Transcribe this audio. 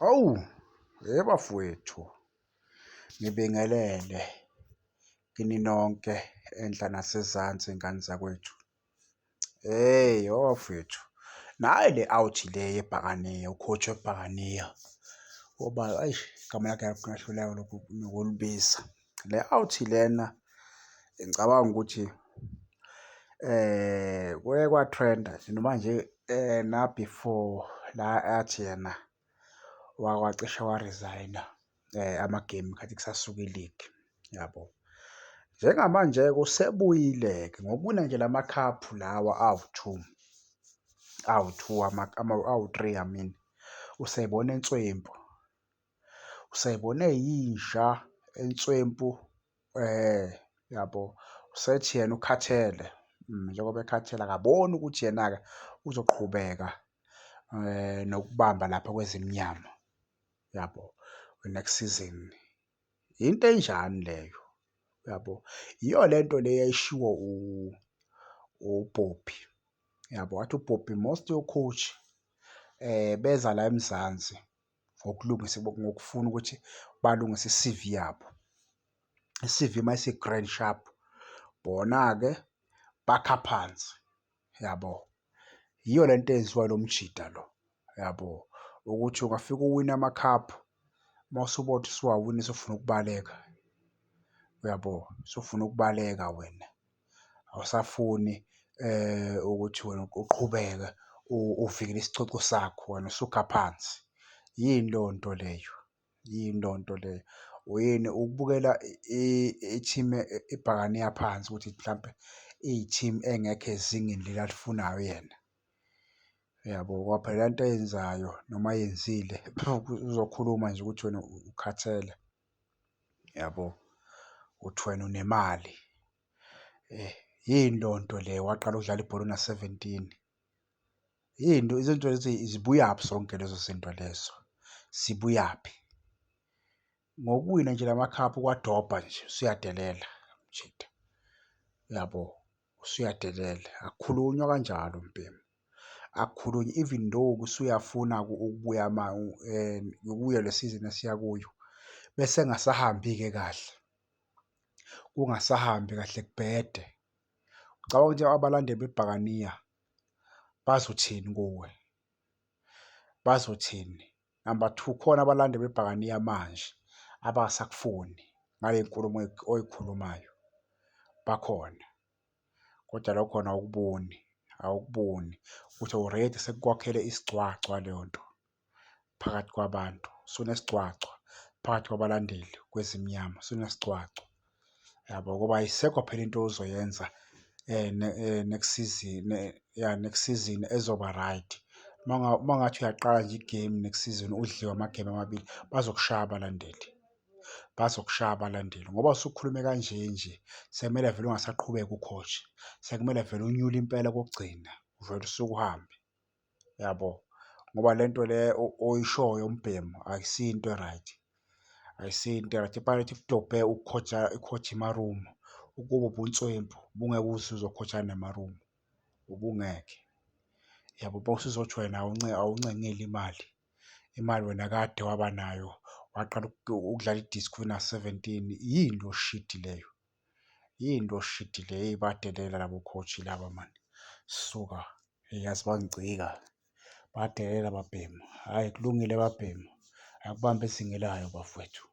Awu, bafowethu, ngibingelele kini nonke enhla nasezansi ngane zakwethu. Bafowethu, nayi le-out le yebhakaniya, u-coach webhakaniya ngoba eish igama lakhe ngingahluleka nokulibiza. Le-out lena ngicabanga ukuthi kuye kwa-trend-a noma nje na before la athi yena wacishe wa-resign-a ama-game khathi kusasuka i-league, yabo. Njengamanje-ke usebuyile-ke ngokuwina nje lamakhaphu lawa awu-3 I mean. Useyibona enswempu, useyibone yisha enswempu, yabo. Usethi yena ukhathele, njengoba ekhathele akaboni ukuthi yena-ke uzoqhubeka nokubamba lapha kwezimnyama, yabo, next season. Into enjani leyo, yabo? Yiyo lento le eyayishiwo uBobby, yabo. Wathi uBobby most yo-coach beza la eMzansi ngokufuna ukuthi balungise i-C_V yabo. I-C_V mayisi-grand sharp, bona-ke bakha phansi, yabo. Yiyo lento eyenziwa lo mjida lo, yabo, ukuthi ungafika uwine amakhaphu mawusubona ukuthi usuwawina usufuna ukubaleka, uyabo, usufuna ukubaleka wena. Awusafuni ukuthi wena uqhubeke uvikele isicoco sakho, wena usukha phansi. Yini leyo nto leyo? Yini leyo nto leyo? Uyini ukubukela i-team ibhakaniya phansi ukuthi mhlampe iyi-team engekho ezingeni leli alifunayo yena, yabo. Ngoba phela lento ayenzayo noma ayenzile uzokhuluma nje ukuthi wena ukhathele, yabo, uthi wena unemali. Yini leyo nto leyo? Waqala ukudlala ibhola una-17. Yini izinto lezi zibuyaphi zonke lezo zinto lezo? Zibuyaphi? Ngokuwina nje lamakhaphu kwadobha nje usuyadelela mjida, yabo, usuyadelela. Akukhulunywa kanjalo mbhemu, akukhulunywa even though usuyafuna ukubuya kuyo le season esiya kuyo bese kungasahambi-ke kahle, kungasahambi kahle kubhede. Ucabanga ukuthi abalandeli bebhakaniya bazothini kuwe? Bazothini? Number 2, khona abalandeli bebhakaniya manje abangasakufuni ngale y'nkulumo oy'khulumayo, bakhona. Kodwa lokho khona awukuboni, awukuboni ukuthi already sekukwakhele isigcwagcwa leyo nto phakathi kwabantu. Usunesigcwagcwa phakathi kwabalandeli kwezimnyama, usunesigcwagcwa, yabo, ngoba ayisekho phela into ozoyenza next season, next season ezoba right. Uma ngathi uyaqala nje i-game next season udliwe amagemu amabili, bazokushaya abalandeli, bazokushaya abalandeli ngoba usukhulume kanje nje sekumele vele ungasaqhubeka u-coach, sekumele vele unyule impela okokugcina uvele usuke uhambe, yabo. Ngoba lento le oyishoyo mbhemu akusiyo into e-right, ayisiyo into e-right. Ibhanothi kudobhe ukukhoja emarumu ukuba ubunswempu ubungeke uze uzokhoja nemarumu, ubungeke, yabo. Mawusuzothi wena awuncengile imali wena kade waba nayo, waqala ukudlala i-disc una-17. Yini lo shidi leyo? Yini lo shidi leyo? Bayadelela labo coach laba mani, suka, yazi bangicika, bayadelela babhemu. Hhayi kulungile babhemu, akubambe ezingelayo bafowethu.